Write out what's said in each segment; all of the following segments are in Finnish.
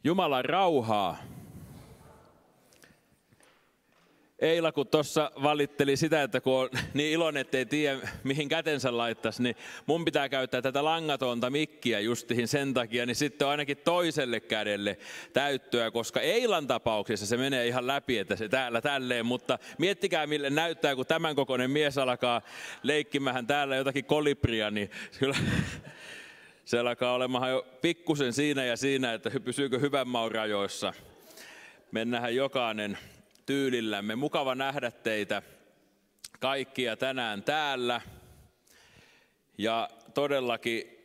Jumalan rauhaa. Eila kun tuossa valitteli sitä, että kun on niin iloinen, ettei tiedä mihin kätensä laittaisi, niin mun pitää käyttää tätä langatonta mikkiä justihin sen takia, niin sitten on ainakin toiselle kädelle täyttöä, koska Eilan tapauksessa se menee ihan läpi, että se täällä tälleen, mutta miettikää mille näyttää, kun tämän kokoinen mies alkaa leikkimähän täällä jotakin kolibria, niin kyllä se alkaa olemaan jo pikkusen siinä ja siinä, että pysyykö hyvän maun rajoissa. Mennään jokainen tyylillämme. Mukava nähdä teitä kaikkia tänään täällä. Ja todellakin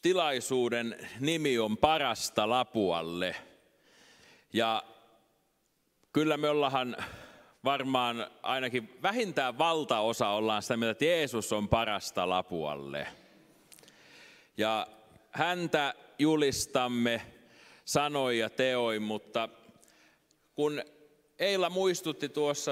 tilaisuuden nimi on Parasta Lapualle. Ja kyllä me ollaan varmaan ainakin vähintään valtaosa ollaan sitä mieltä, että Jeesus on parasta Lapualle. Ja häntä julistamme sanoin ja teoin, mutta kun Eila muistutti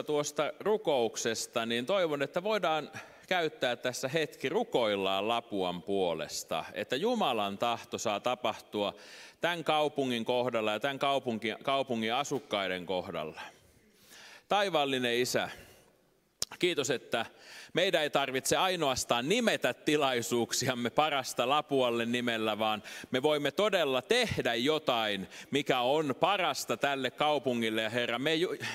tuosta rukouksesta, niin toivon, että voidaan käyttää tässä hetki, rukoillaan Lapuan puolesta, että Jumalan tahto saa tapahtua tämän kaupungin kohdalla ja tämän kaupungin asukkaiden kohdalla. Taivaallinen Isä, kiitos, että meidän ei tarvitse ainoastaan nimetä tilaisuuksiamme Parasta Lapualle nimellä, vaan me voimme todella tehdä jotain, mikä on parasta tälle kaupungille. Ja Herra,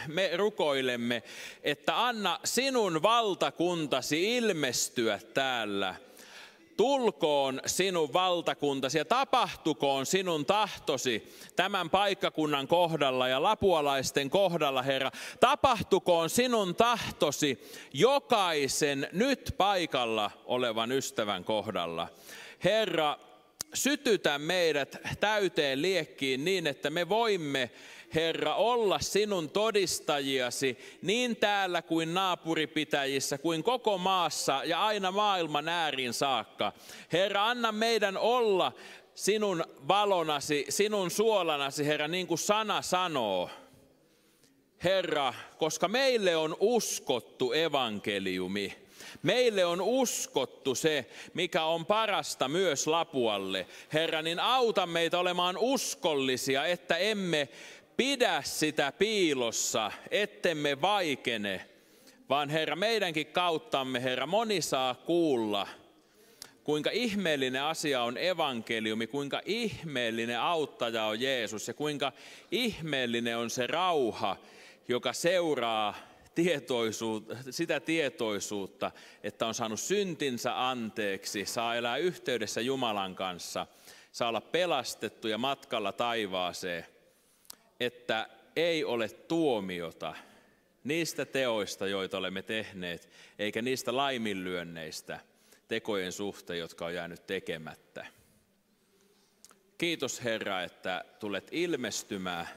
me rukoilemme, että anna sinun valtakuntasi ilmestyä täällä. Tulkoon sinun valtakuntasi ja tapahtukoon sinun tahtosi tämän paikkakunnan kohdalla ja lapualaisten kohdalla, Herra. Tapahtukoon sinun tahtosi jokaisen nyt paikalla olevan ystävän kohdalla. Herra, sytytä meidät täyteen liekkiin niin, että me voimme, Herra, olla sinun todistajiasi niin täällä kuin naapuripitäjissä, kuin koko maassa ja aina maailman ääriin saakka. Herra, anna meidän olla sinun valonasi, sinun suolanasi, Herra, niin kuin sana sanoo. Herra, koska meille on uskottu evankeliumi. Meille on uskottu se, mikä on parasta myös Lapualle. Herra, niin auta meitä olemaan uskollisia, että emme pidä sitä piilossa, ettemme vaikene, vaan Herra, meidänkin kauttamme, Herra, moni saa kuulla, kuinka ihmeellinen asia on evankeliumi, kuinka ihmeellinen auttaja on Jeesus ja kuinka ihmeellinen on se rauha, joka seuraa sitä tietoisuutta, että on saanut syntinsä anteeksi, saa elää yhteydessä Jumalan kanssa, saa olla pelastettu ja matkalla taivaaseen, että ei ole tuomiota niistä teoista, joita olemme tehneet, eikä niistä laiminlyönneistä tekojen suhteen, jotka on jäänyt tekemättä. Kiitos Herra, että tulet ilmestymään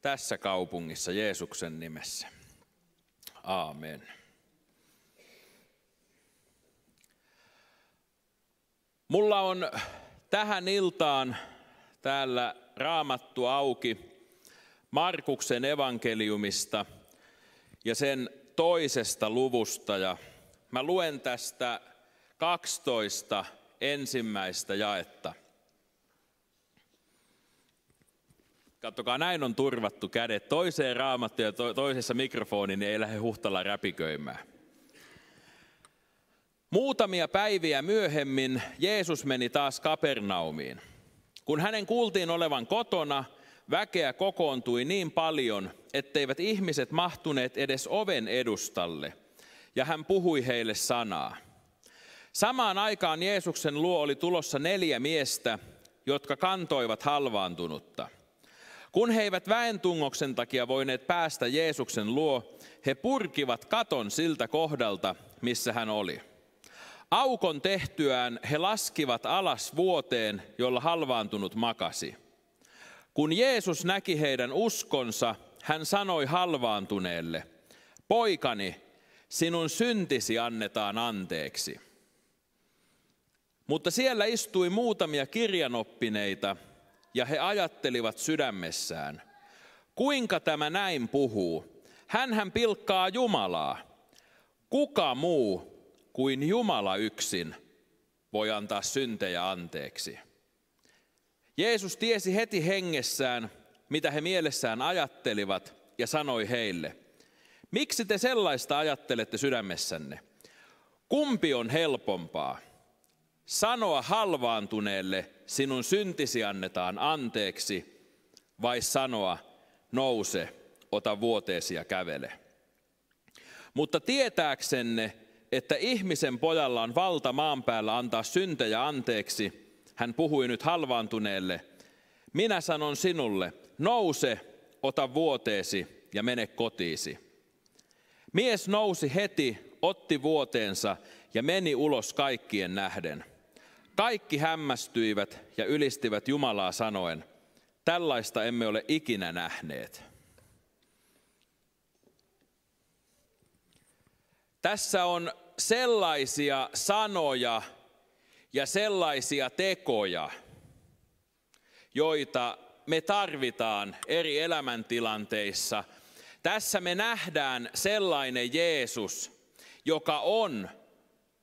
tässä kaupungissa Jeesuksen nimessä. Aamen. Mulla on tähän iltaan täällä Raamattu auki Markuksen evankeliumista ja sen 2. luvusta. Ja mä luen tästä 12 ensimmäistä jaetta. Katsokaa, näin on turvattu kädet. Toiseen Raamattu ja toisessa mikrofoni, niin ei lähde huhtalla räpiköimään. Muutamia päiviä myöhemmin Jeesus meni taas Kapernaumiin. Kun hänen kuultiin olevan kotona, väkeä kokoontui niin paljon, etteivät ihmiset mahtuneet edes oven edustalle, ja hän puhui heille sanaa. Samaan aikaan Jeesuksen luo oli tulossa 4 miestä, jotka kantoivat halvaantunutta. Kun he eivät väentungoksen takia voineet päästä Jeesuksen luo, he purkivat katon siltä kohdalta, missä hän oli. Aukon tehtyään he laskivat alas vuoteen, jolla halvaantunut makasi. Kun Jeesus näki heidän uskonsa, hän sanoi halvaantuneelle, poikani, sinun syntisi annetaan anteeksi. Mutta siellä istui muutamia kirjanoppineita, ja he ajattelivat sydämessään, kuinka tämä näin puhuu? Hänhän pilkkaa Jumalaa. Kuka muu kuin Jumala yksin voi antaa syntejä anteeksi? Jeesus tiesi heti hengessään, mitä he mielessään ajattelivat, ja sanoi heille: miksi te sellaista ajattelette sydämessänne? Kumpi on helpompaa? Sanoa halvaantuneelle, sinun syntisi annetaan anteeksi, vai sanoa, nouse, ota vuoteesi ja kävele? Mutta tietääksenne, että ihmisen pojalla on valta maan päällä antaa syntejä anteeksi, hän puhui nyt halvaantuneelle: minä sanon sinulle, nouse, ota vuoteesi ja mene kotiisi. Mies nousi heti, otti vuoteensa ja meni ulos kaikkien nähden. Kaikki hämmästyivät ja ylistivät Jumalaa sanoen: tällaista emme ole ikinä nähneet. Tässä on sellaisia sanoja ja sellaisia tekoja, joita me tarvitaan eri elämäntilanteissa. Tässä me nähdään sellainen Jeesus, joka on,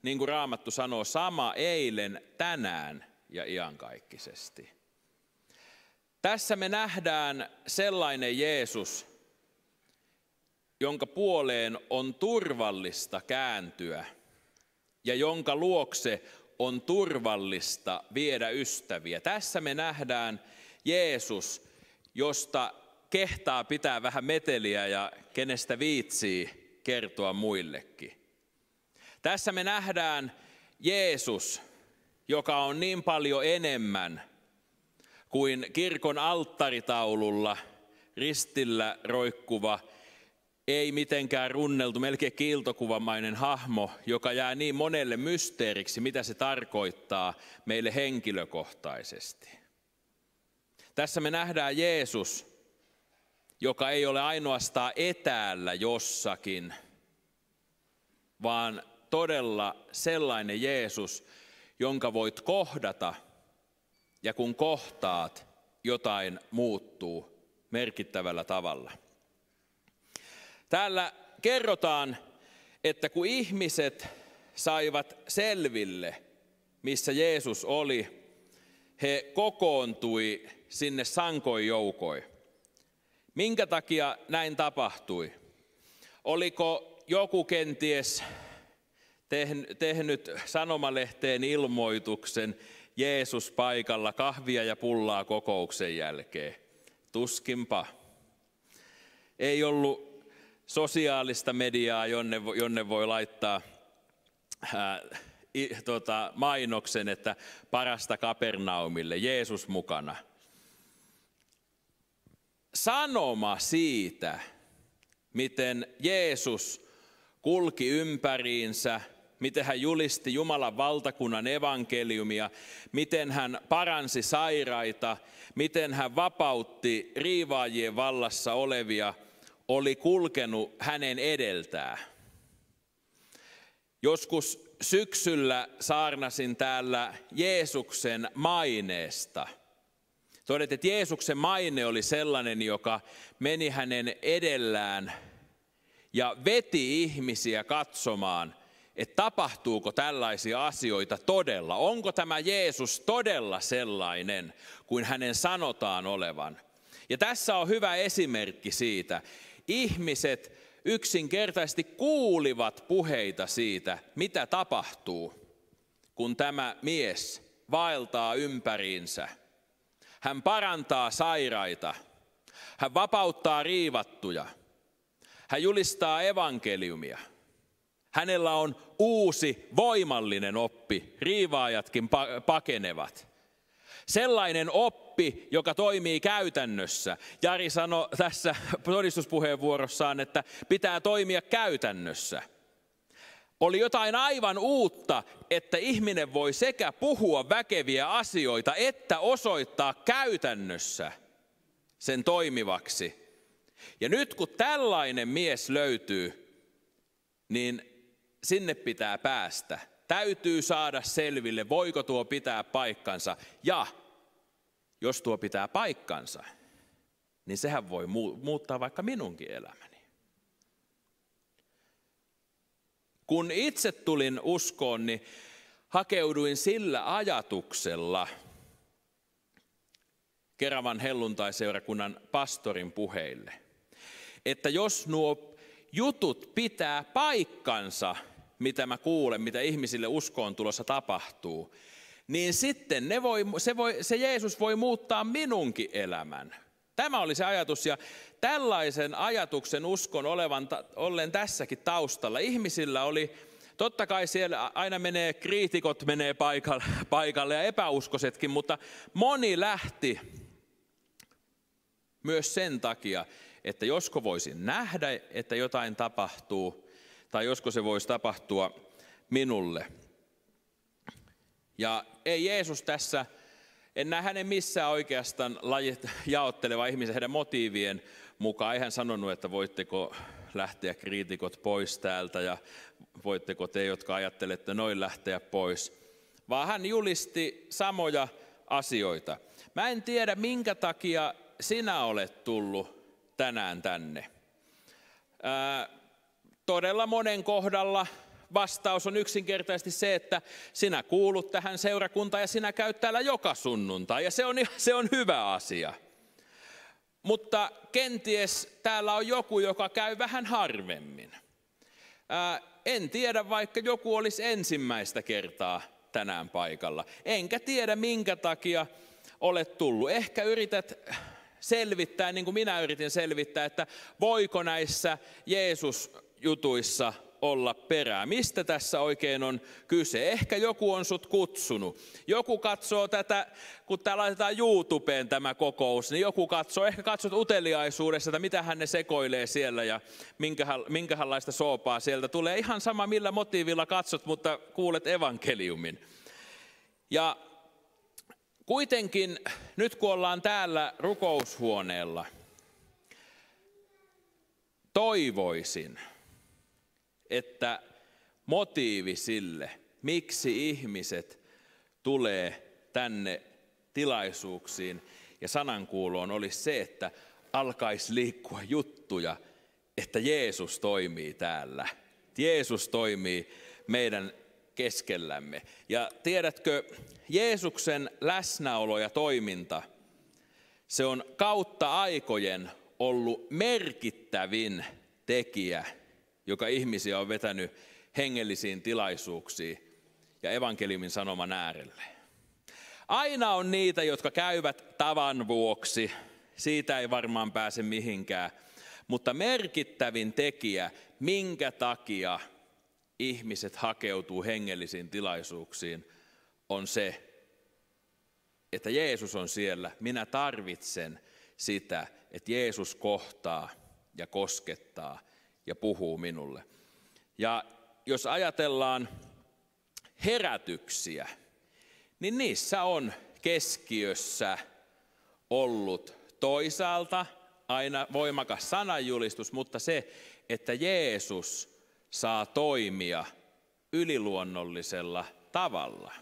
niin kuin Raamattu sanoo, sama eilen, tänään ja iankaikkisesti. Tässä me nähdään sellainen Jeesus, jonka puoleen on turvallista kääntyä ja jonka luokse on turvallista viedä ystäviä. Tässä me nähdään Jeesus, josta kehtaa pitää vähän meteliä ja kenestä viitsii kertoa muillekin. Tässä me nähdään Jeesus, joka on niin paljon enemmän kuin kirkon alttaritaululla ristillä roikkuva, ei mitenkään runneltu, melkein kiiltokuvamainen hahmo, joka jää niin monelle mysteeriksi, mitä se tarkoittaa meille henkilökohtaisesti. Tässä me nähdään Jeesus, joka ei ole ainoastaan etäällä jossakin, vaan todella sellainen Jeesus, jonka voit kohdata, ja kun kohtaat, jotain muuttuu merkittävällä tavalla. Täällä kerrotaan, että kun ihmiset saivat selville, missä Jeesus oli, he kokoontui sinne sankoin joukoin. Minkä takia näin tapahtui? Oliko joku kenties tehnyt sanomalehteen ilmoituksen Jeesus paikalla, kahvia ja pullaa kokouksen jälkeen? Tuskinpa. Ei ollut sosiaalista mediaa, jonne voi laittaa mainoksen, että parasta Kapernaumille, Jeesus mukana. Sanoma siitä, miten Jeesus kulki ympäriinsä, miten hän julisti Jumalan valtakunnan evankeliumia, miten hän paransi sairaita, miten hän vapautti riivaajien vallassa olevia, oli kulkenut hänen edeltään. Joskus syksyllä saarnasin täällä Jeesuksen maineesta. Todettiin, että Jeesuksen maine oli sellainen, joka meni hänen edellään ja veti ihmisiä katsomaan, että tapahtuuko tällaisia asioita todella. Onko tämä Jeesus todella sellainen kuin hänen sanotaan olevan? Ja tässä on hyvä esimerkki siitä. Ihmiset yksinkertaisesti kuulivat puheita siitä, mitä tapahtuu, kun tämä mies vaeltaa ympäriinsä. Hän parantaa sairaita, hän vapauttaa riivattuja, hän julistaa evankeliumia. Hänellä on uusi voimallinen oppi, riivaajatkin pakenevat. Sellainen oppi, joka toimii käytännössä. Jari sanoi tässä todistuspuheenvuorossaan, että pitää toimia käytännössä. Oli jotain aivan uutta, että ihminen voi sekä puhua väkeviä asioita, että osoittaa käytännössä sen toimivaksi. Ja nyt kun tällainen mies löytyy, niin sinne pitää päästä. Täytyy saada selville, voiko tuo pitää paikkansa. Ja jos tuo pitää paikkansa, niin sehän voi muuttaa vaikka minunkin elämäni. Kun itse tulin uskoon, niin hakeuduin sillä ajatuksella, Keravan helluntaiseurakunnan pastorin puheille, että jos nuo jutut pitää paikkansa, mitä mä kuulen, mitä ihmisille uskoon tulossa tapahtuu, niin sitten se Jeesus voi muuttaa minunkin elämän. Tämä oli se ajatus, ja tällaisen ajatuksen uskon ollen tässäkin taustalla. Ihmisillä oli, totta kai siellä aina kriitikot menee paikalle ja epäuskoisetkin, mutta moni lähti myös sen takia, että josko voisin nähdä, että jotain tapahtuu, tai josko se voisi tapahtua minulle. Ja ei Jeesus tässä, en näe hänen missään oikeastaan jaotteleva ihmisen heidän motiivien mukaan. Ei hän sanonut, että voitteko lähteä kriitikot pois täältä ja voitteko te, jotka ajattelette noin, lähteä pois. Vaan hän julisti samoja asioita. Mä en tiedä, minkä takia sinä olet tullut tänään tänne. Todella monen kohdalla vastaus on yksinkertaisesti se, että sinä kuulut tähän seurakuntaan ja sinä käyt täällä joka sunnuntai, ja se on hyvä asia. Mutta kenties täällä on joku, joka käy vähän harvemmin. En tiedä, vaikka joku olisi ensimmäistä kertaa tänään paikalla. Enkä tiedä, minkä takia olet tullut. Ehkä yrität selvittää, niin kuin minä yritin selvittää, että voiko näissä Jeesus-jutuissa olla perää. Mistä tässä oikein on kyse? Ehkä joku on sut kutsunut. Joku katsoo tätä, kun tää laitetaan YouTubeen tämä kokous, niin joku katsoo, ehkä katsot uteliaisuudessa, että mitä hän ne sekoilee siellä ja minkälaista soopaa sieltä tulee. Ihan sama millä motiivilla katsot, mutta kuulet evankeliumin. Ja kuitenkin nyt kun ollaan täällä rukoushuoneella, toivoisin, että motiivi sille, miksi ihmiset tulee tänne tilaisuuksiin ja sanankuuloon, olisi se, että alkaisi liikkua juttuja, että Jeesus toimii täällä. Jeesus toimii meidän keskellämme. Ja tiedätkö, Jeesuksen läsnäolo ja toiminta, se on kautta aikojen ollut merkittävin tekijä, joka ihmisiä on vetänyt hengellisiin tilaisuuksiin ja evankeliumin sanoman äärelle. Aina on niitä, jotka käyvät tavan vuoksi, siitä ei varmaan pääse mihinkään, mutta merkittävin tekijä, minkä takia ihmiset hakeutuu hengellisiin tilaisuuksiin, on se, että Jeesus on siellä. Minä tarvitsen sitä, että Jeesus kohtaa ja koskettaa ja puhuu minulle. Ja jos ajatellaan herätyksiä, niin niissä on keskiössä ollut toisaalta aina voimakas sananjulistus, mutta se, että Jeesus saa toimia yliluonnollisella tavalla.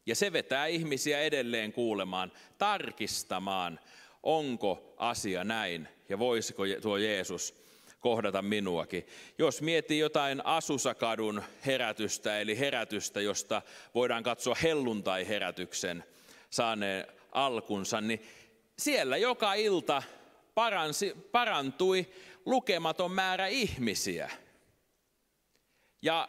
Ja se vetää ihmisiä edelleen kuulemaan, tarkistamaan, onko asia näin ja voisiko tuo Jeesus kohdata minuakin. Jos miettii jotain Asusakadun herätystä, eli herätystä, josta voidaan katsoa helluntai-herätyksen saaneen alkunsa, niin siellä joka ilta parantui lukematon määrä ihmisiä. Ja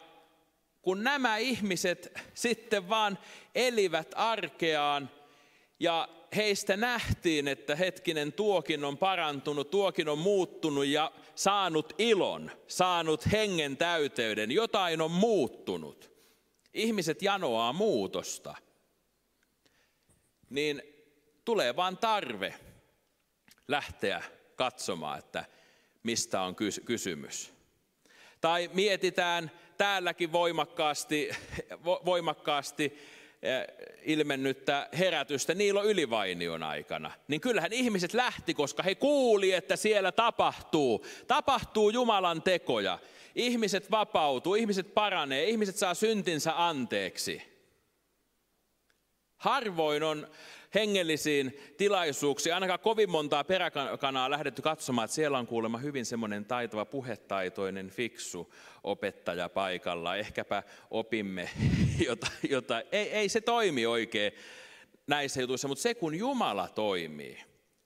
kun nämä ihmiset sitten vaan elivät arkeaan ja heistä nähtiin, että hetkinen, tuokin on parantunut, tuokin on muuttunut ja saanut ilon, saanut hengen täyteyden, jotain on muuttunut. Ihmiset janoaa muutosta. Niin tulee vaan tarve lähteä katsomaan, että mistä on kysymys. Tai mietitään täälläkin voimakkaasti ilmennyttä herätystä Niilo Ylivainion aikana. Niin kyllähän ihmiset lähti, koska he kuuli, että siellä tapahtuu Jumalan tekoja. Ihmiset vapautuu, ihmiset paranee, ihmiset saa syntinsä anteeksi. Harvoin on hengellisiin tilaisuuksiin, ainakaan kovin montaa peräkanaa lähdetty katsomaan, että siellä on kuulemma hyvin semmoinen taitava, puhetaitoinen, fiksu opettaja paikalla. Ehkäpä opimme jotain. Ei se toimi oikein näissä jutuissa, mutta se kun Jumala toimii,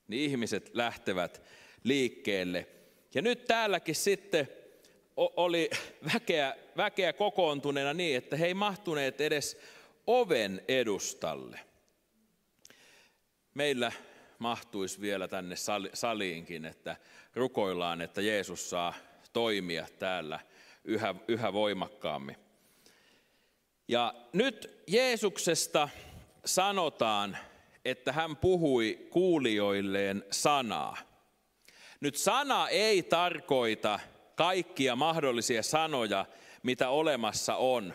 niin ihmiset lähtevät liikkeelle. Ja nyt täälläkin sitten oli väkeä kokoontuneena niin, että he ei mahtuneet edes oven edustalle. Meillä mahtuisi vielä tänne saliinkin, että rukoillaan, että Jeesus saa toimia täällä yhä voimakkaammin. Ja nyt Jeesuksesta sanotaan, että hän puhui kuulijoilleen sanaa. Nyt sana ei tarkoita kaikkia mahdollisia sanoja, mitä olemassa on,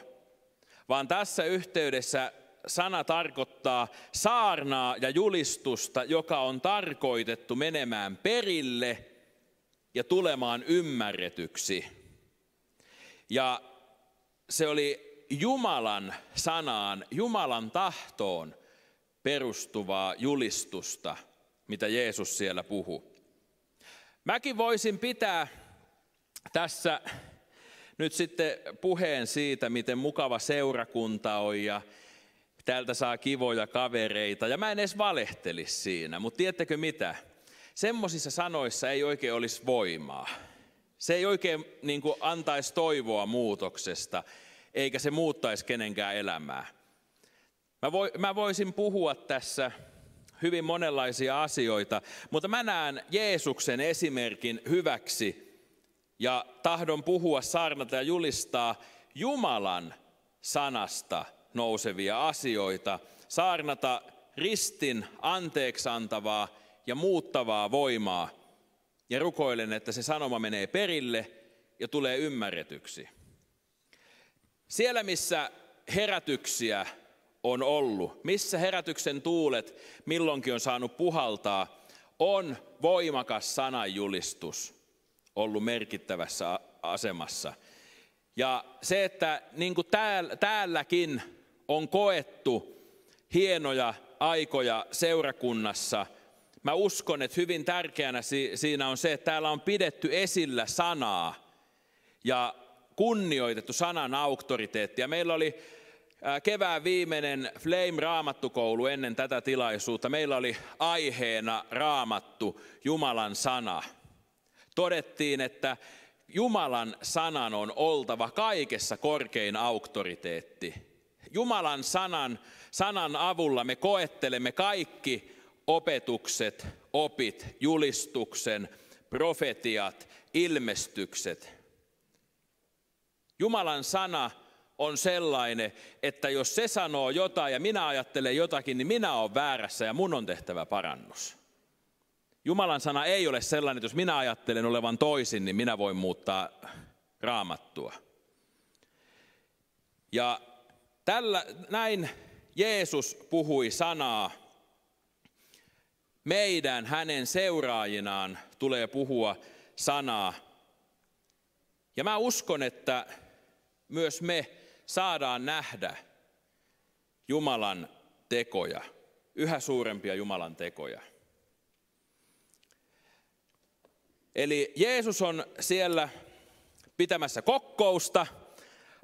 vaan tässä yhteydessä sana tarkoittaa saarnaa ja julistusta, joka on tarkoitettu menemään perille ja tulemaan ymmärretyksi. Ja se oli Jumalan sanaan, Jumalan tahtoon perustuvaa julistusta, mitä Jeesus siellä puhui. Mäkin voisin pitää tässä nyt sitten puheen siitä, miten mukava seurakunta on ja täältä saa kivoja kavereita. Ja mä en edes valehtelisi siinä, mutta tiedättekö mitä? Semmoisissa sanoissa ei oikein olisi voimaa. Se ei oikein niin kuin antaisi toivoa muutoksesta, eikä se muuttaisi kenenkään elämää. Mä voisin puhua tässä hyvin monenlaisia asioita, mutta mä näen Jeesuksen esimerkin hyväksi ja tahdon puhua, saarnata ja julistaa Jumalan sanasta nousevia asioita, saarnata ristin anteeksiantavaa ja muuttavaa voimaa ja rukoilen, että se sanoma menee perille ja tulee ymmärretyksi. Siellä, missä herätyksiä on ollut, missä herätyksen tuulet milloinkin on saanut puhaltaa, on voimakas sananjulistus ollut merkittävässä asemassa. Ja se, että niin kuin täälläkin on koettu hienoja aikoja seurakunnassa, mä uskon, että hyvin tärkeänä siinä on se, että täällä on pidetty esillä sanaa ja kunnioitettu sanan auktoriteettia. Meillä oli kevään viimeinen Flame-raamattukoulu ennen tätä tilaisuutta. Meillä oli aiheena Raamattu, Jumalan sana. Todettiin, että Jumalan sanan on oltava kaikessa korkein auktoriteetti. Jumalan sanan avulla me koettelemme kaikki opetukset, opit, julistuksen, profetiat, ilmestykset. Jumalan sana on sellainen, että jos se sanoo jotain ja minä ajattelen jotakin, niin minä olen väärässä ja mun on tehtävä parannus. Jumalan sana ei ole sellainen, että jos minä ajattelen olevan toisin, niin minä voin muuttaa Raamattua. Ja näin Jeesus puhui sanaa. Meidän, hänen seuraajinaan, tulee puhua sanaa. Ja mä uskon, että myös me saadaan nähdä Jumalan tekoja, yhä suurempia Jumalan tekoja. Eli Jeesus on siellä pitämässä kokkousta,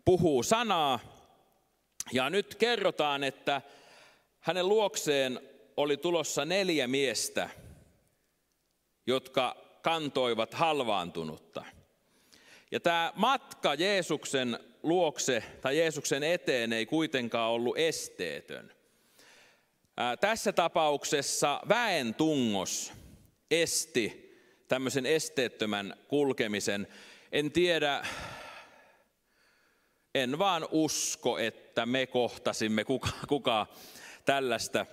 puhuu sanaa ja nyt kerrotaan, että hänen luokseen oli tulossa 4 miestä, jotka kantoivat halvaantunutta. Ja tämä matka Jeesuksen luokse tai Jeesuksen eteen ei kuitenkaan ollut esteetön. Tässä tapauksessa väentungos esti tämmöisen esteettömän kulkemisen. En tiedä, en vaan usko, että me kohtasimme kuka tällaista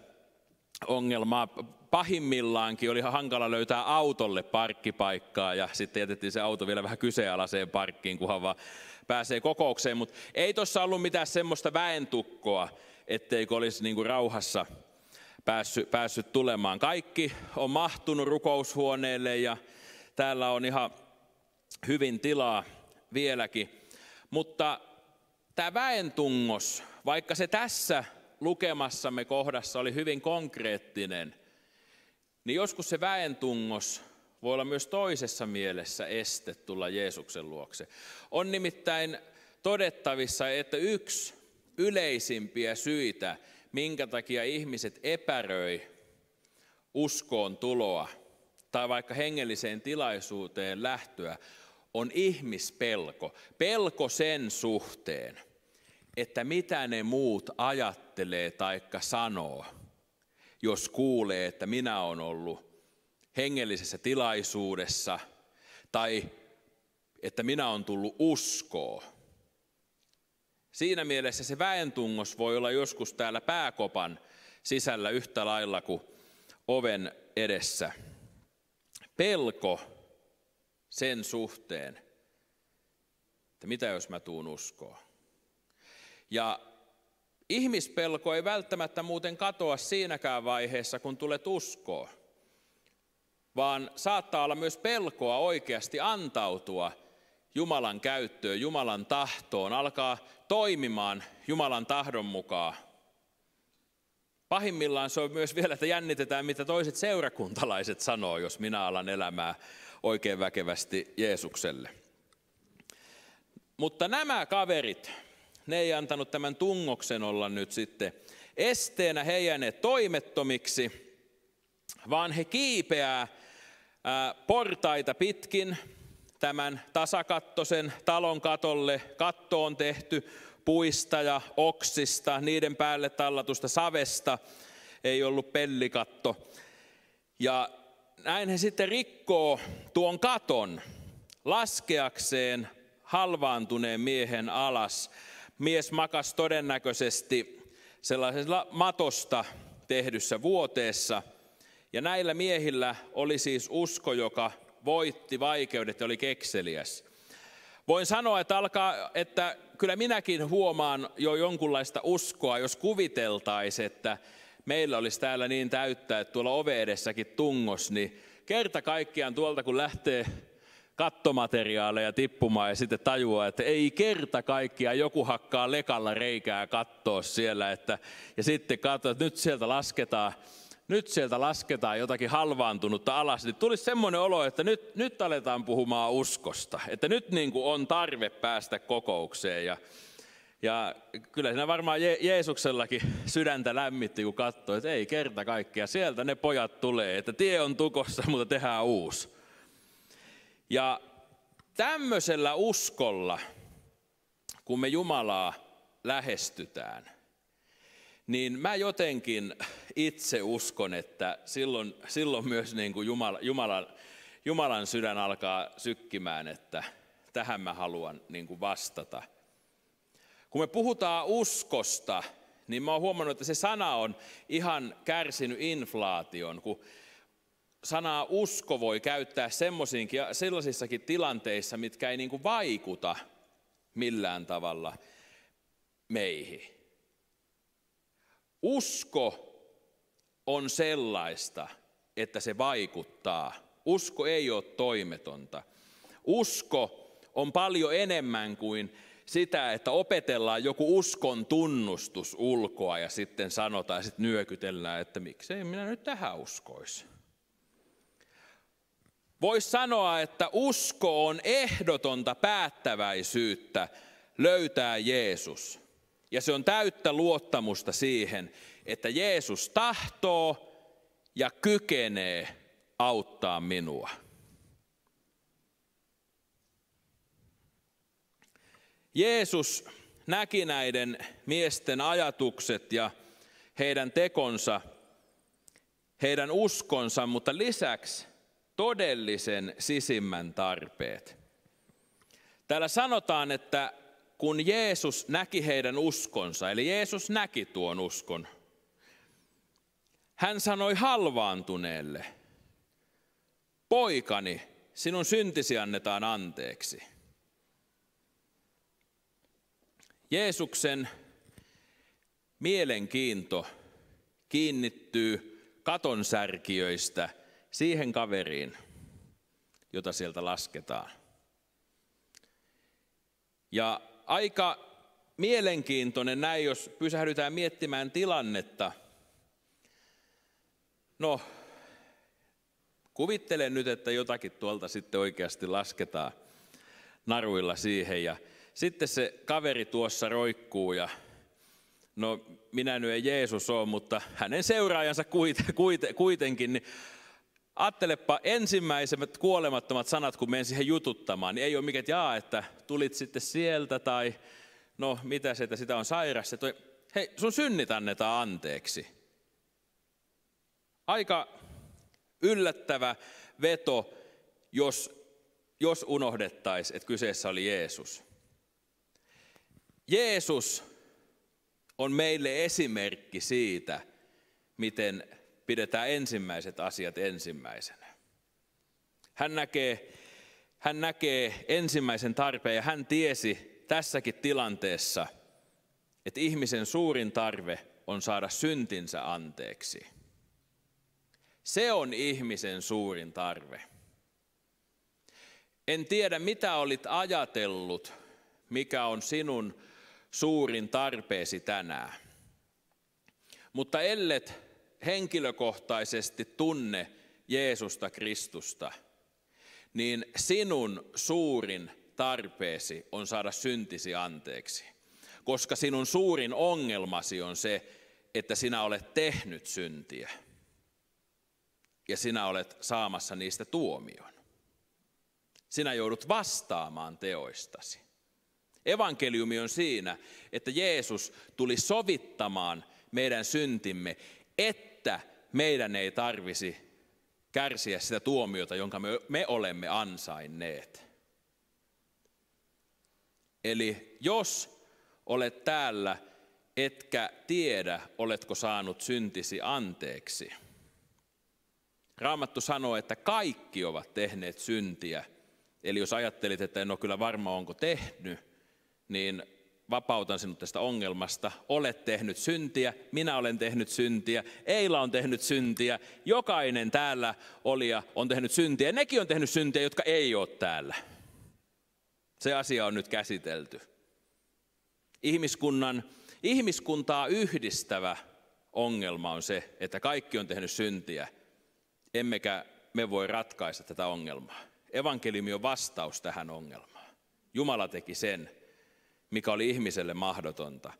ongelmaa. Pahimmillaankin oli hankala löytää autolle parkkipaikkaa ja sitten jätettiin se auto vielä vähän kyseenalaiseen parkkiin, kunhan vaan pääsee kokoukseen. Mutta ei tuossa ollut mitään semmoista väentukkoa, etteikö olisi niin kuin rauhassa päässyt tulemaan. Kaikki on mahtunut rukoushuoneelle ja täällä on ihan hyvin tilaa vieläkin. Mutta tämä väentungos, vaikka se tässä lukemassamme kohdassa oli hyvin konkreettinen, niin joskus se väentungos voi olla myös toisessa mielessä este tulla Jeesuksen luokse. On nimittäin todettavissa, että yksi yleisimpiä syitä, minkä takia ihmiset epäröi uskoon tuloa tai vaikka hengelliseen tilaisuuteen lähtöä, on ihmispelko. Pelko sen suhteen, että mitä ne muut ajattelee taikka sanoo, jos kuulee, että minä olen ollut hengellisessä tilaisuudessa tai että minä olen tullut uskoon. Siinä mielessä se väentungos voi olla joskus täällä pääkopan sisällä yhtä lailla kuin oven edessä. Pelko sen suhteen, että mitä jos mä tuun uskoon. Ja ihmispelko ei välttämättä muuten katoa siinäkään vaiheessa, kun tulet uskoon, vaan saattaa olla myös pelkoa oikeasti antautua Jumalan käyttöön, Jumalan tahtoon, alkaa toimimaan Jumalan tahdon mukaan. Pahimmillaan se on myös vielä, että jännitetään, mitä toiset seurakuntalaiset sanoo, jos minä alan elämää oikein väkevästi Jeesukselle. Mutta nämä kaverit, ne ei antanut tämän tungoksen olla nyt sitten esteenä, he ei jääneet toimettomiksi, vaan he kiipeää portaita pitkin tämän tasakattoisen talon katolle. Katto on tehty puista ja oksista, niiden päälle tallatusta savesta, ei ollut pellikatto. Ja näin he sitten rikkoo tuon katon laskeakseen halvaantuneen miehen alas. Mies makasi todennäköisesti sellaisella matosta tehdyssä vuoteessa. Ja näillä miehillä oli siis usko, joka voitti vaikeudet ja oli kekseliäs. Voin sanoa, että kyllä minäkin huomaan jo jonkunlaista uskoa, jos kuviteltaisiin, että meillä olisi täällä niin täyttä, että tuolla ove edessäkin tungos, niin kerta kaikkiaan tuolta kun lähtee kattomateriaaleja tippumaan ja sitten tajuaa, että ei kerta kaikkiaan joku hakkaa lekalla reikää kattoa siellä, ja sitten katsoo, että nyt sieltä lasketaan jotakin halvaantunutta alas, niin tulisi semmoinen olo, että nyt aletaan puhumaan uskosta, että nyt niin kuin on tarve päästä kokoukseen. Ja kyllä siinä varmaan Jeesuksellakin sydäntä lämmitti, kun katsoi, että ei kerta kaikkiaan, sieltä ne pojat tulee, että tie on tukossa, mutta tehdään uusi. Ja tämmöisellä uskolla, kun me Jumalaa lähestytään, niin mä jotenkin itse uskon, että silloin myös niin kuin Jumalan sydän alkaa sykkimään, että tähän mä haluan niin kuin vastata. Kun me puhutaan uskosta, niin mä oon huomannut, että se sana on ihan kärsinyt inflaation, kun sanaa usko voi käyttää sellaisissakin tilanteissa, mitkä ei niin kuin vaikuta millään tavalla meihin. Usko on sellaista, että se vaikuttaa. Usko ei ole toimetonta. Usko on paljon enemmän kuin sitä, että opetellaan joku uskon tunnustus ulkoa ja sitten sanotaan ja sitten nyökytellään, että miksei minä nyt tähän uskoisi. Voisi sanoa, että usko on ehdotonta päättäväisyyttä löytää Jeesus. Ja se on täyttä luottamusta siihen, että Jeesus tahtoo ja kykenee auttaa minua. Jeesus näki näiden miesten ajatukset ja heidän tekonsa, heidän uskonsa, mutta lisäksi todellisen sisimmän tarpeet. Täällä sanotaan, että kun Jeesus näki heidän uskonsa, eli Jeesus näki tuon uskon, hän sanoi halvaantuneelle, poikani, sinun syntisi annetaan anteeksi. Jeesuksen mielenkiinto kiinnittyy katonsärkijöistä siihen kaveriin, jota sieltä lasketaan. Ja aika mielenkiintoinen näin, jos pysähdytään miettimään tilannetta. No, kuvittelen nyt, että jotakin tuolta sitten oikeasti lasketaan naruilla siihen ja sitten se kaveri tuossa roikkuu ja no minä nyt ei Jeesus ole, mutta hänen seuraajansa kuitenkin, niin ajattelepa ensimmäiset kuolemattomat sanat, kun menen siihen jututtamaan, niin ei ole mikään, että tulit sitten sieltä tai no mitä sitä on sairas. Hei, sun synnit annetaan anteeksi. Aika yllättävä veto, jos unohdettaisiin, että kyseessä oli Jeesus. Jeesus on meille esimerkki siitä, miten pidetään ensimmäiset asiat ensimmäisenä. Hän näkee ensimmäisen tarpeen ja hän tiesi tässäkin tilanteessa, että ihmisen suurin tarve on saada syntinsä anteeksi. Se on ihmisen suurin tarve. En tiedä, mitä olit ajatellut, mikä on sinun suurin tarpeesi tänään. Mutta ellet henkilökohtaisesti tunne Jeesusta Kristusta, niin sinun suurin tarpeesi on saada syntisi anteeksi. Koska sinun suurin ongelmasi on se, että sinä olet tehnyt syntiä. Ja sinä olet saamassa niistä tuomion. Sinä joudut vastaamaan teoistasi. Evankeliumi on siinä, että Jeesus tuli sovittamaan meidän syntimme, että meidän ei tarvisi kärsiä sitä tuomiota, jonka me olemme ansainneet. Eli jos olet täällä, etkä tiedä, oletko saanut syntisi anteeksi. Raamattu sanoo, että kaikki ovat tehneet syntiä. Eli jos ajattelit, että en ole kyllä varma, onko tehnyt, niin vapautan sinut tästä ongelmasta. Olet tehnyt syntiä, minä olen tehnyt syntiä, Eila on tehnyt syntiä, jokainen täällä olija on tehnyt syntiä. Nekin on tehnyt syntiä, jotka ei ole täällä. Se asia on nyt käsitelty. Ihmiskuntaa yhdistävä ongelma on se, että kaikki on tehnyt syntiä, emmekä me voi ratkaista tätä ongelmaa. Evankeliumi on vastaus tähän ongelmaan. Jumala teki sen, mikä oli ihmiselle mahdotonta.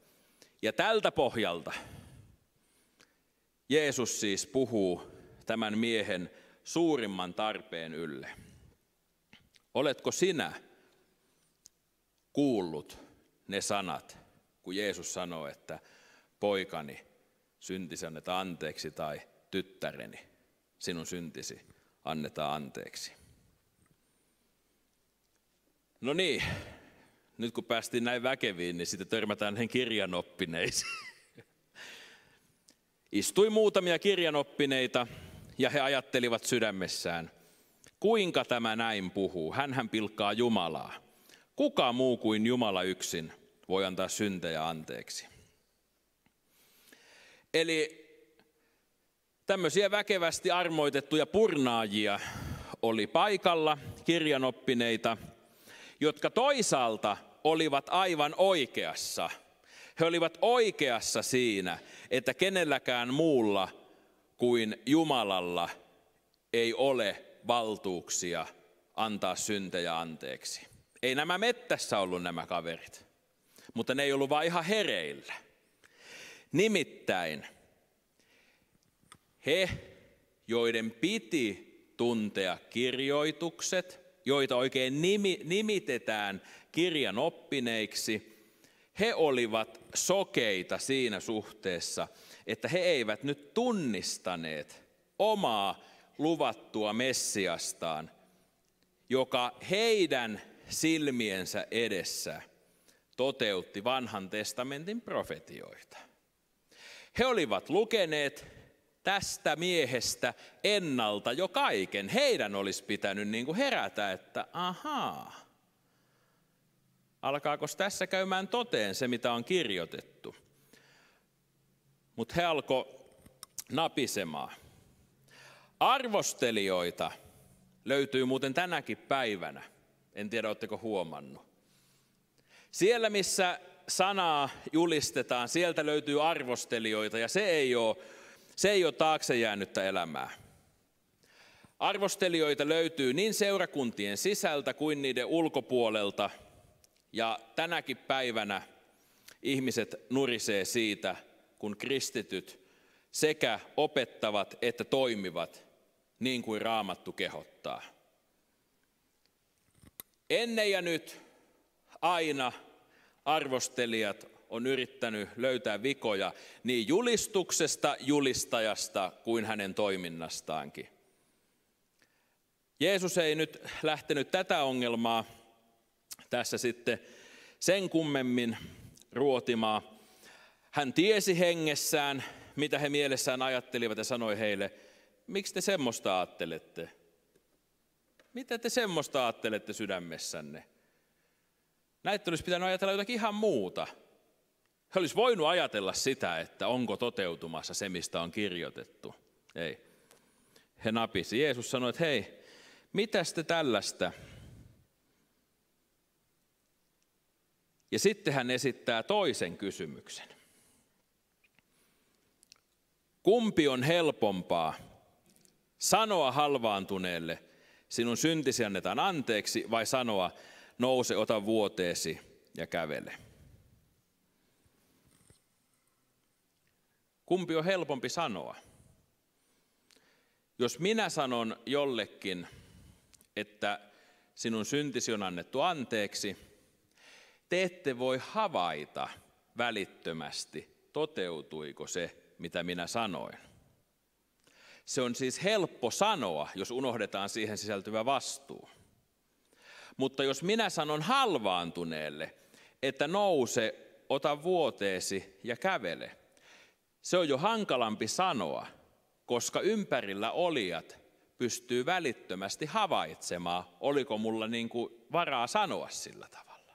Ja tältä pohjalta Jeesus siis puhuu tämän miehen suurimman tarpeen ylle. Oletko sinä kuullut ne sanat, kun Jeesus sanoo, että poikani, syntisi annetaan anteeksi, tai tyttäreni, sinun syntisi annetaan anteeksi. No niin, nyt kun päästiin näin väkeviin, niin sitten törmätään näihin kirjanoppineisiin. Istui muutamia kirjanoppineita ja he ajattelivat sydämessään, kuinka tämä näin puhuu, hänhän pilkkaa Jumalaa. Kuka muu kuin Jumala yksin voi antaa syntejä anteeksi? Eli tämmöisiä väkevästi armoitettuja purnaajia oli paikalla, kirjanoppineita, jotka toisaalta olivat aivan oikeassa. He olivat oikeassa siinä, että kenelläkään muulla kuin Jumalalla ei ole valtuuksia antaa syntejä anteeksi. Ei nämä mettässä ollut nämä kaverit, mutta ne ei ollut vaan ihan hereillä. Nimittäin he, joiden piti tuntea kirjoitukset, joita oikein nimitetään kirjanoppineiksi, he olivat sokeita siinä suhteessa, että he eivät nyt tunnistaneet omaa luvattua Messiastaan, joka heidän silmiensä edessä toteutti vanhan testamentin profetioita. He olivat lukeneet tästä miehestä ennalta jo kaiken. Heidän olisi pitänyt niin kuin herätä, että ahaa, alkaako tässä käymään toteen se, mitä on kirjoitettu. Mutta he alkoi napisemaan. Arvostelijoita löytyy muuten tänäkin päivänä. En tiedä, oletteko huomannut. Siellä, missä sanaa julistetaan, sieltä löytyy arvostelijoita ja se ei ole taakse jäänyttä elämää. Arvostelijoita löytyy niin seurakuntien sisältä kuin niiden ulkopuolelta. Ja tänäkin päivänä Ihmiset nurisee siitä, kun kristityt sekä opettavat että toimivat niin kuin Raamattu kehottaa. Ennen ja nyt aina arvostelijat on yrittänyt löytää vikoja niin julistuksesta, julistajasta kuin hänen toiminnastaankin. Jeesus ei nyt lähtenyt tätä ongelmaa tässä sitten sen kummemmin ruotimaan. Hän tiesi hengessään, mitä he mielessään ajattelivat ja sanoi heille, miksi te semmoista ajattelette? Mitä te semmoista ajattelette sydämessänne? Näitä olisi pitänyt ajatella jotakin ihan muuta. He olisi voinut ajatella sitä, että onko toteutumassa se, mistä on kirjoitettu. Ei. He napisi. Jeesus sanoi, että hei, mitäs te tällaista? Ja sitten hän esittää toisen kysymyksen. Kumpi on helpompaa sanoa halvaantuneelle, sinun syntisi annetaan anteeksi, vai sanoa, nouse, ota vuoteesi ja kävele? Kumpi on helpompi sanoa? Jos minä sanon jollekin, että sinun syntisi on annettu anteeksi, te ette voi havaita välittömästi, toteutuiko se, mitä minä sanoin. Se on siis helppo sanoa, jos unohdetaan siihen sisältyvä vastuu. Mutta jos minä sanon halvaantuneelle, että nouse, ota vuoteesi ja kävele, se on jo hankalampi sanoa, koska ympärillä olijat pystyy välittömästi havaitsemaan, oliko mulla niin kuin varaa sanoa sillä tavalla.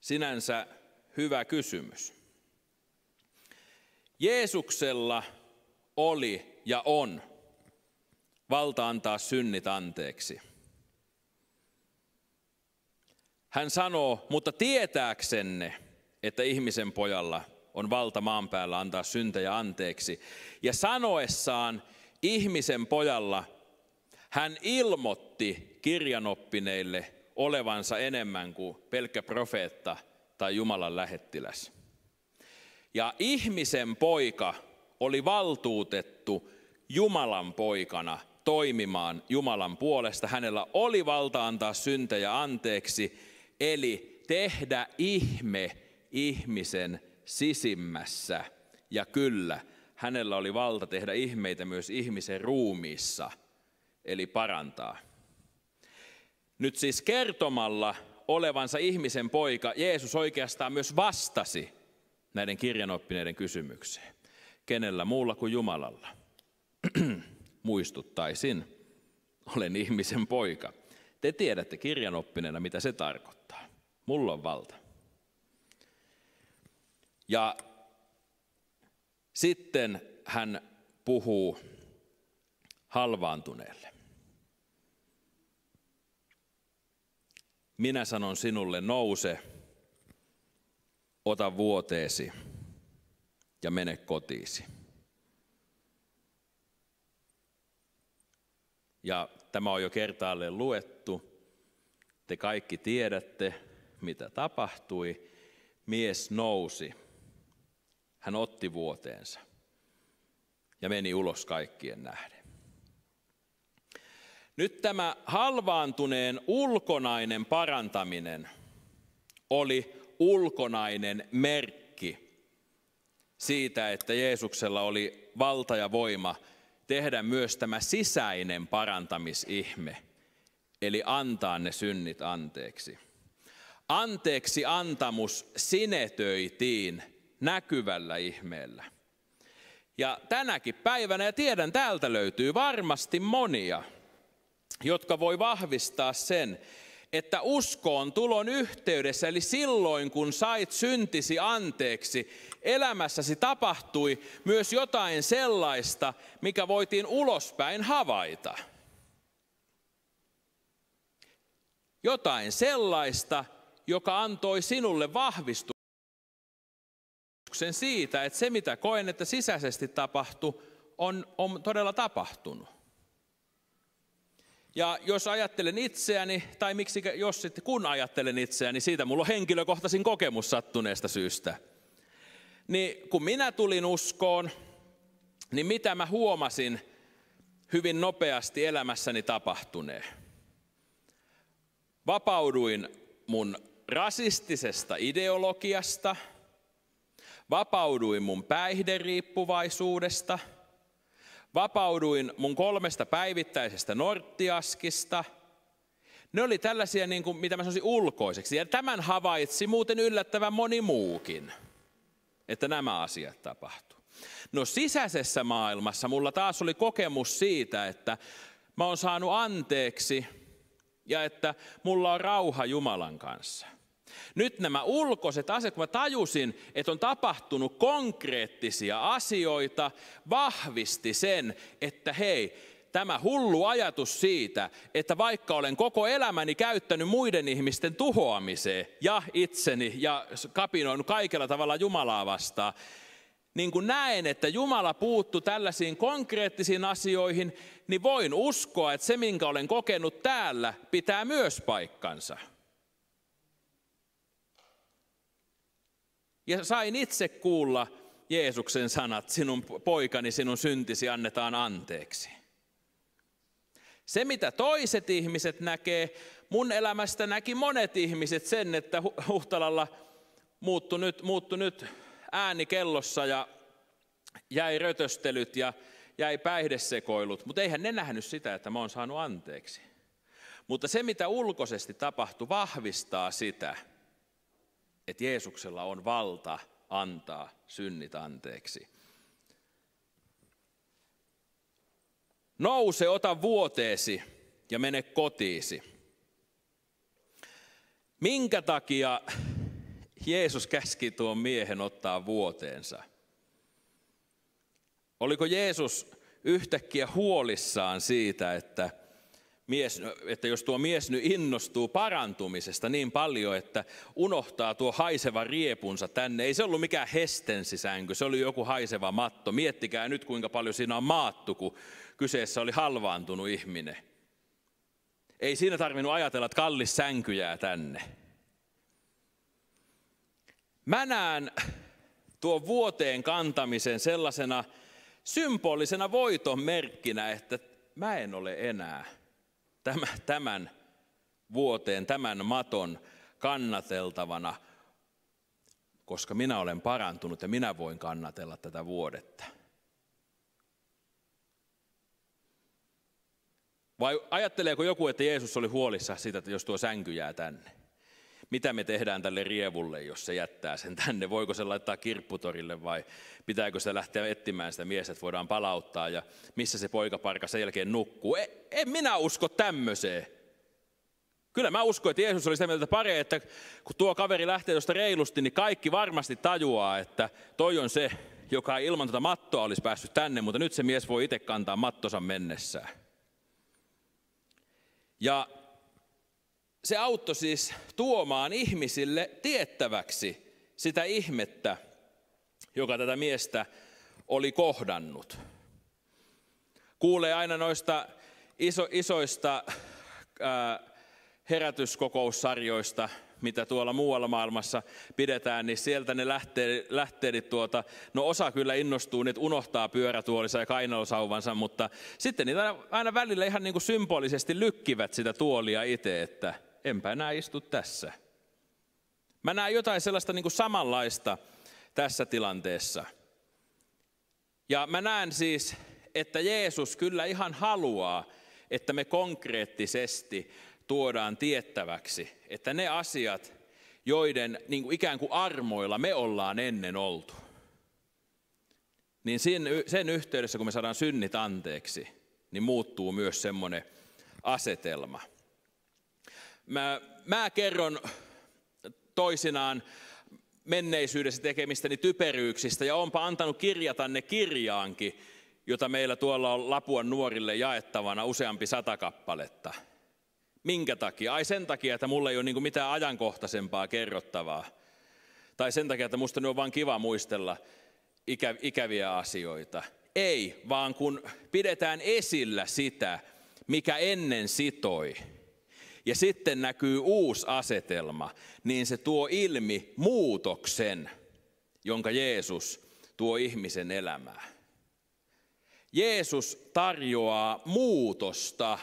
Sinänsä hyvä kysymys. Jeesuksella oli ja on valta antaa synnit anteeksi. Hän sanoo, mutta tietääksenne, että ihmisen pojalla on valta maan päällä antaa syntejä anteeksi. Ja sanoessaan ihmisen pojalla hän ilmoitti kirjanoppineille olevansa enemmän kuin pelkkä profeetta tai Jumalan lähettiläs. Ja ihmisen poika oli valtuutettu Jumalan poikana toimimaan Jumalan puolesta. Hänellä oli valta antaa syntejä anteeksi, eli tehdä ihme ihmisen sisimmässä. Ja kyllä, hänellä oli valta tehdä ihmeitä myös ihmisen ruumiissa, eli parantaa. Nyt siis kertomalla olevansa ihmisen poika, Jeesus oikeastaan myös vastasi näiden kirjanoppineiden kysymykseen. Kenellä muulla kuin Jumalalla? Muistuttaisin, olen ihmisen poika. Te tiedätte kirjanoppineena, mitä se tarkoittaa. Mulla on valta. Ja sitten hän puhuu halvaantuneelle. Minä sanon sinulle, nouse, ota vuoteesi ja mene kotiisi. Ja tämä on jo kertaalleen luettu. Te kaikki tiedätte, mitä tapahtui. Mies nousi. Hän otti vuoteensa ja meni ulos kaikkien nähden. Nyt tämä halvaantuneen ulkonainen parantaminen oli ulkonainen merkki siitä, että Jeesuksella oli valta ja voima tehdä myös tämä sisäinen parantamisihme, eli antaa ne synnit anteeksi. Anteeksi antamus sinetöitiin näkyvällä ihmeellä. Ja tänäkin päivänä, ja tiedän, täältä löytyy varmasti monia, jotka voi vahvistaa sen, että uskoon tulon yhteydessä, eli silloin kun sait syntisi anteeksi, elämässäsi tapahtui myös jotain sellaista, mikä voitiin ulospäin havaita. Jotain sellaista, joka antoi sinulle vahvistuksen siitä, että se mitä koen, että sisäisesti tapahtui, on todella tapahtunut. Ja jos ajattelen itseäni, tai miksi jos sitten kun ajattelen itseäni, siitä mulla on henkilökohtaisin kokemus sattuneesta syystä. Niin kun minä tulin uskoon, niin mitä mä huomasin hyvin nopeasti elämässäni tapahtuneen? Vapauduin mun rasistisesta ideologiasta, vapauduin mun päihderiippuvaisuudesta, vapauduin mun 3 päivittäisestä norttiaskista. Ne oli tällaisia, niin kuin, mitä mä sanoisin, ulkoiseksi. Ja tämän havaitsi muuten yllättävän moni muukin, että nämä asiat tapahtuu. No sisäisessä maailmassa mulla taas oli kokemus siitä, että mä oon saanut anteeksi ja että mulla on rauha Jumalan kanssa. Nyt nämä ulkoiset asiat, kun mä tajusin, että on tapahtunut konkreettisia asioita, vahvisti sen, että hei, tämä hullu ajatus siitä, että vaikka olen koko elämäni käyttänyt muiden ihmisten tuhoamiseen ja itseni ja kapinoinut kaikella tavalla Jumalaa vastaan, niin kun näen, että Jumala puuttuu tällaisiin konkreettisiin asioihin, niin voin uskoa, että se, minkä olen kokenut täällä, pitää myös paikkansa. Ja sain itse kuulla Jeesuksen sanat, sinun poikani, sinun syntisi annetaan anteeksi. Se, mitä toiset ihmiset näkee, mun elämästä näki monet ihmiset sen, että Huhtalalla muuttui nyt ääni kellossa ja jäi rötöstelyt ja jäi päihdesekoilut. Mutta eihän ne nähnyt sitä, että mä oon saanut anteeksi. Mutta se, mitä ulkoisesti tapahtui, vahvistaa sitä, että Jeesuksella on valta antaa synnit anteeksi. Nouse, ota vuoteesi ja mene kotiisi. Minkä takia Jeesus käski tuon miehen ottaa vuoteensa? Oliko Jeesus yhtäkkiä huolissaan siitä, että jos tuo mies nyt innostuu parantumisesta niin paljon, että unohtaa tuo haiseva riepunsa tänne. Ei se ollut mikään hestensisänky, se oli joku haiseva matto. Miettikää nyt, kuinka paljon siinä on maattu, kun kyseessä oli halvaantunut ihminen. Ei siinä tarvinnut ajatella, että kallis sänky jää tänne. Mä näen tuon vuoteen kantamisen sellaisena symbolisena voiton merkkinä, että mä en ole enää tämän vuoteen, tämän maton kannateltavana, koska minä olen parantunut ja minä voin kannatella tätä vuodetta. Vai ajatteleeko joku, että Jeesus oli huolissaan siitä, että jos tuo sänky jää tänne? Mitä me tehdään tälle rievulle, jos se jättää sen tänne? Voiko se laittaa kirpputorille vai pitääkö se lähteä etsimään sitä miestä, että voidaan palauttaa ja missä se poikaparka sen jälkeen nukkuu? En minä usko tämmöiseen. Kyllä mä uskon, että Jeesus oli sitä mieltä paremmin, että kun tuo kaveri lähtee tuosta reilusti, niin kaikki varmasti tajuaa, että toi on se, joka ilman tuota mattoa olisi päässyt tänne, mutta nyt se mies voi itse kantaa mattonsa mennessään. Ja se auttoi siis tuomaan ihmisille tiettäväksi sitä ihmettä, joka tätä miestä oli kohdannut. Kuulee aina noista isoista herätyskokoussarjoista, mitä tuolla muualla maailmassa pidetään, niin sieltä ne lähteet no osa kyllä innostuu, että unohtaa pyörätuolissa ja kainalosauvansa, mutta sitten niitä aina välillä ihan niin kuin symbolisesti lykkivät sitä tuolia itse, että enpä enää istu tässä. Mä näen jotain sellaista niin kuin samanlaista tässä tilanteessa. Ja mä näen siis, että Jeesus kyllä ihan haluaa, että me konkreettisesti tuodaan tiettäväksi, että ne asiat, joiden niin kuin ikään kuin armoilla me ollaan ennen oltu, niin sen yhteydessä, kun me saadaan synnit anteeksi, niin muuttuu myös semmoinen asetelma. Mä kerron toisinaan menneisyydessä tekemistäni typeryyksistä ja oonpa antanut kirjata ne kirjaankin, jota meillä tuolla on Lapuan nuorille jaettavana useampi 100 kappaletta. Minkä takia? Ai sen takia, että mulla ei ole mitään ajankohtaisempaa kerrottavaa. Tai sen takia, että musta nyt on vaan kiva muistella ikäviä asioita. Ei, vaan kun pidetään esillä sitä, mikä ennen sitoi, ja sitten näkyy uusi asetelma, niin se tuo ilmi muutoksen, jonka Jeesus tuo ihmisen elämään. Jeesus tarjoaa muutosta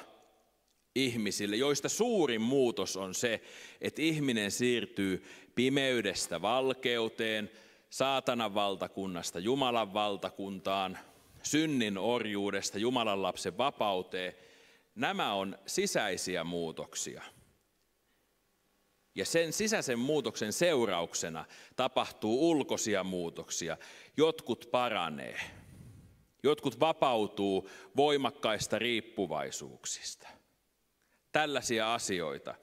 ihmisille, joista suurin muutos on se, että ihminen siirtyy pimeydestä valkeuteen, saatanan valtakunnasta Jumalan valtakuntaan, synnin orjuudesta Jumalan lapsen vapauteen. Nämä on sisäisiä muutoksia. Ja sen sisäisen muutoksen seurauksena tapahtuu ulkoisia muutoksia. Jotkut paranee, jotkut vapautuu voimakkaista riippuvaisuuksista. Tällaisia asioita.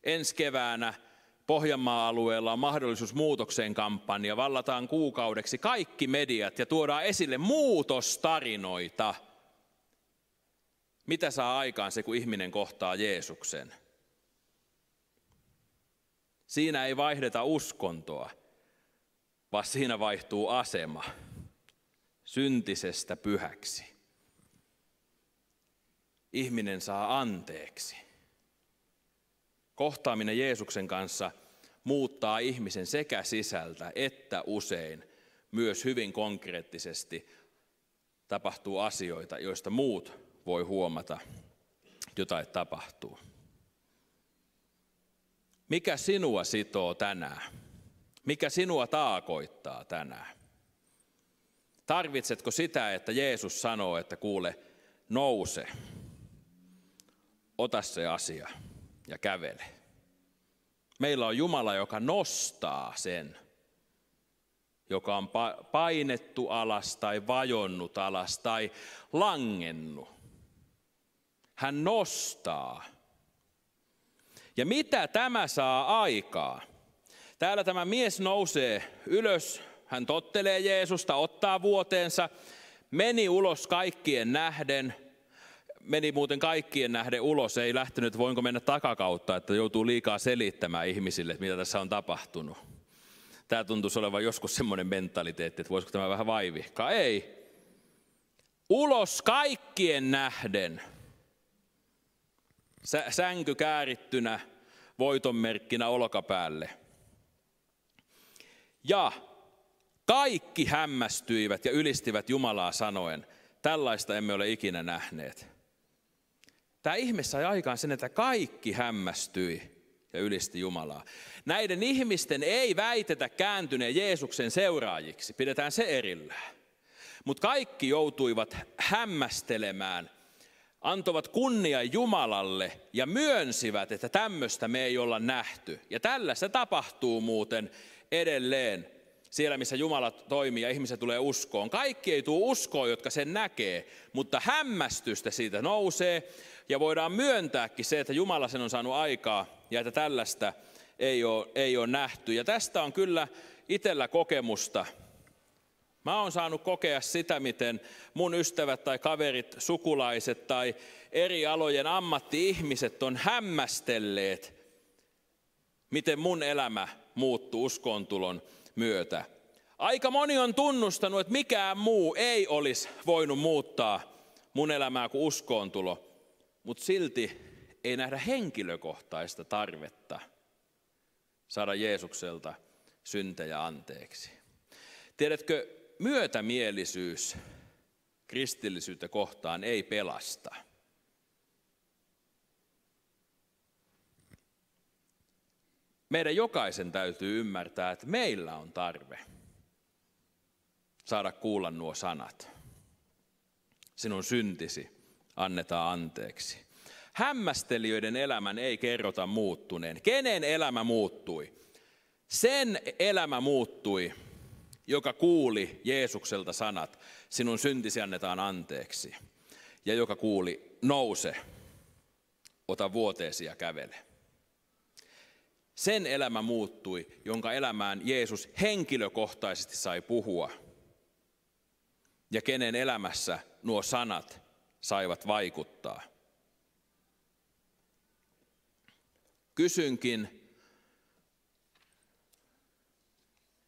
Ensi keväänä Pohjanmaa-alueella on mahdollisuus muutokseen kampanja. Vallataan kuukaudeksi kaikki mediat ja tuodaan esille muutostarinoita. Mitä saa aikaan se, kun ihminen kohtaa Jeesuksen? Siinä ei vaihdeta uskontoa, vaan siinä vaihtuu asema syntisestä pyhäksi. Ihminen saa anteeksi. Kohtaaminen Jeesuksen kanssa muuttaa ihmisen sekä sisältä että usein myös hyvin konkreettisesti tapahtuu asioita, joista muut voi huomata, jotain tapahtuu. Mikä sinua sitoo tänään? Mikä sinua taakoittaa tänään? Tarvitsetko sitä, että Jeesus sanoo, että kuule, nouse, ota se asia ja kävele. Meillä on Jumala, joka nostaa sen, joka on painettu alas tai vajonnut alas tai langennut. Hän nostaa. Ja mitä tämä saa aikaa? Täällä tämä mies nousee ylös, hän tottelee Jeesusta, ottaa vuoteensa, meni ulos kaikkien nähden. Meni muuten kaikkien nähden ulos, ei lähtenyt, voinko mennä takakautta, että joutuu liikaa selittämään ihmisille, että mitä tässä on tapahtunut. Tämä tuntuisi olevan joskus semmoinen mentaliteetti, että voisiko tämä vähän vaivihkaa. Ei. Ulos kaikkien nähden. Sänky käärittynä, voitonmerkkinä olkapäälle. Ja kaikki hämmästyivät ja ylistivät Jumalaa sanoen, tällaista emme ole ikinä nähneet. Tämä ihme sai aikaan sen, että kaikki hämmästyi ja ylisti Jumalaa. Näiden ihmisten ei väitetä kääntyneen Jeesuksen seuraajiksi, pidetään se erillään. Mutta kaikki joutuivat hämmästelemään, antoivat kunnia Jumalalle ja myönsivät, että tämmöistä me ei olla nähty. Ja tällaista tapahtuu muuten edelleen siellä, missä Jumala toimii ja ihmiset tulee uskoon. Kaikki ei tule uskoon, jotka sen näkee, mutta hämmästystä siitä nousee. Ja voidaan myöntääkin se, että Jumala sen on saanut aikaa ja että tällaista ei ole nähty. Ja tästä on kyllä itsellä kokemusta. Mä oon saanut kokea sitä, miten mun ystävät tai kaverit, sukulaiset tai eri alojen ammatti-ihmiset on hämmästelleet, miten mun elämä muuttuu uskontulon myötä. Aika moni on tunnustanut, että mikään muu ei olisi voinut muuttaa mun elämää kuin uskoontulo. Mutta silti ei nähdä henkilökohtaista tarvetta saada Jeesukselta syntejä anteeksi. Tiedätkö, myötämielisyys kristillisyyttä kohtaan ei pelasta. Meidän jokaisen täytyy ymmärtää, että meillä on tarve saada kuulla nuo sanat. Sinun syntisi annetaan anteeksi. Hämmästelijöiden elämän ei kerrota muuttuneen. Kenen elämä muuttui? Sen elämä muuttui, joka kuuli Jeesukselta sanat, sinun syntisi annetaan anteeksi. Ja joka kuuli, nouse, ota vuoteesi ja kävele. Sen elämä muuttui, jonka elämään Jeesus henkilökohtaisesti sai puhua. Ja kenen elämässä nuo sanat saivat vaikuttaa. Kysynkin,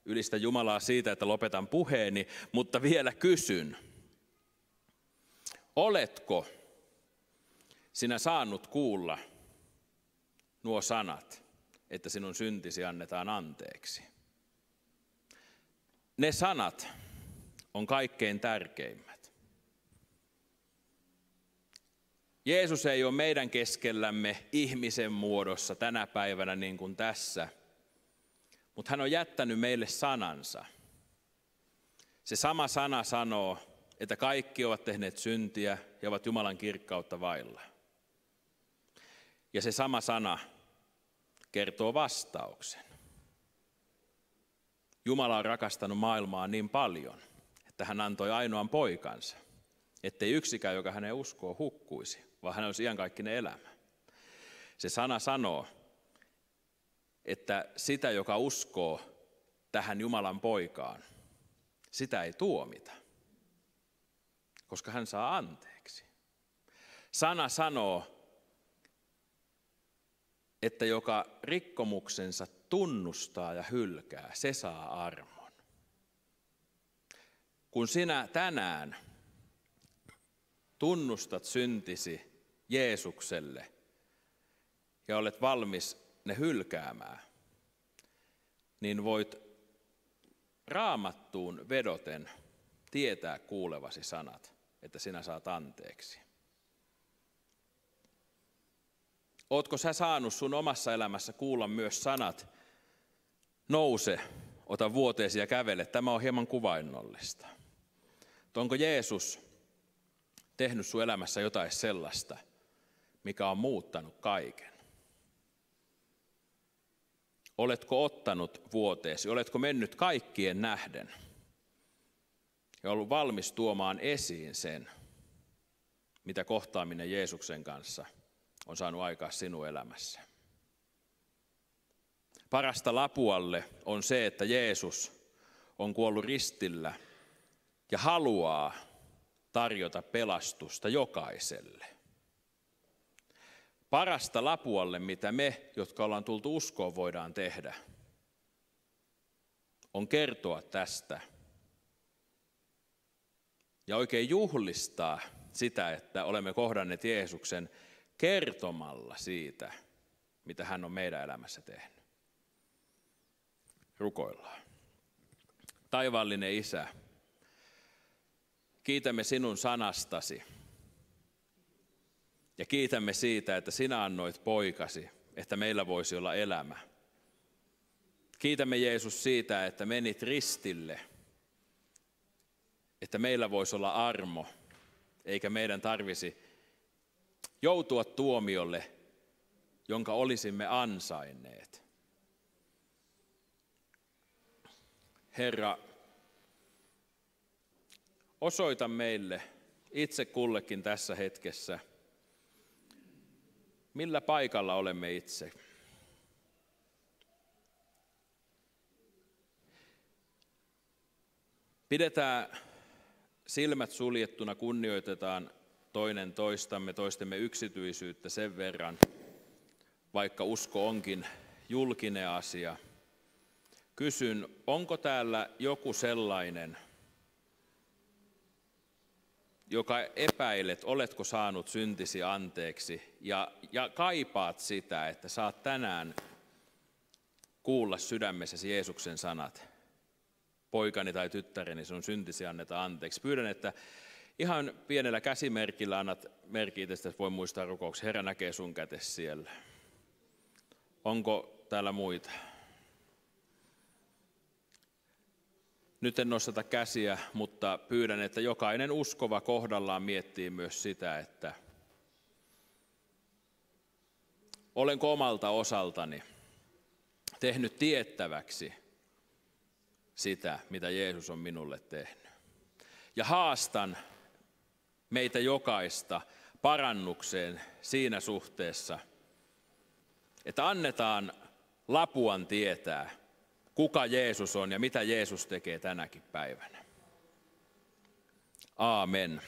ylistä Jumalaa siitä, että lopetan puheeni, mutta vielä kysyn. Oletko sinä saanut kuulla nuo sanat, että sinun syntisi annetaan anteeksi. Ne sanat on kaikkein tärkeimmät. Jeesus ei ole meidän keskellämme ihmisen muodossa tänä päivänä niin kuin tässä, mutta hän on jättänyt meille sanansa. Se sama sana sanoo, että kaikki ovat tehneet syntiä ja ovat Jumalan kirkkautta vailla. Ja se sama sana kertoo vastauksen. Jumala on rakastanut maailmaa niin paljon, että hän antoi ainoan poikansa, ettei yksikään, joka hänen uskoo, hukkuisi, vaan hän olisi iankaikkinen elämä. Se sana sanoo, että sitä, joka uskoo tähän Jumalan poikaan, sitä ei tuomita, koska hän saa anteeksi. Sana sanoo, että joka rikkomuksensa tunnustaa ja hylkää, se saa armon. Kun sinä tänään tunnustat syntisi Jeesukselle ja olet valmis ne hylkäämään, niin voit Raamattuun vedoten tietää kuulevasi sanat, että sinä saat anteeksi. Ootko sä saanut sun omassa elämässä kuulla myös sanat, nouse, ota vuoteesi ja kävele? Tämä on hieman kuvainnollista. Onko Jeesus tehnyt sun elämässä jotain sellaista, mikä on muuttanut kaiken? Oletko ottanut vuoteesi? Oletko mennyt kaikkien nähden ja ollut valmis tuomaan esiin sen, mitä kohtaaminen Jeesuksen kanssa on saanut aikaa sinun elämässä? Parasta lapualle on se, että Jeesus on kuollut ristillä ja haluaa tarjota pelastusta jokaiselle. Parasta lapualle, mitä me, jotka ollaan tultu uskoon, voidaan tehdä, on kertoa tästä ja oikein juhlistaa sitä, että olemme kohdanneet Jeesuksen kertomalla siitä, mitä hän on meidän elämässä tehnyt. Rukoillaan. Taivaallinen Isä, kiitämme sinun sanastasi ja kiitämme siitä, että sinä annoit poikasi, että meillä voisi olla elämä. Kiitämme Jeesus siitä, että menit ristille, että meillä voisi olla armo, eikä meidän tarvisi joutua tuomiolle, jonka olisimme ansainneet. Herra, osoita meille itse kullekin tässä hetkessä, millä paikalla olemme itse. Pidetään silmät suljettuna, kunnioitetaan toinen toistamme, toistemme yksityisyyttä sen verran, vaikka usko onkin julkinen asia. Kysyn, onko täällä joku sellainen, joka epäilet, oletko saanut syntisi anteeksi ja kaipaat sitä, että saat tänään kuulla sydämessäsi Jeesuksen sanat. Poikani tai tyttäreni, sun syntisi annetaan anteeksi. Pyydän, että ihan pienellä käsimerkillä annat merkki itsestä, että voi muistaa rukouksia. Herra näkee sun kätesi siellä. Onko täällä muita? Nyt en nostata käsiä, mutta pyydän, että jokainen uskova kohdallaan miettii myös sitä, että olenko omalta osaltani tehnyt tiettäväksi sitä, mitä Jeesus on minulle tehnyt. Ja haastan meitä jokaista parannukseen siinä suhteessa, että annetaan lapuan tietää, kuka Jeesus on ja mitä Jeesus tekee tänäkin päivänä. Aamen.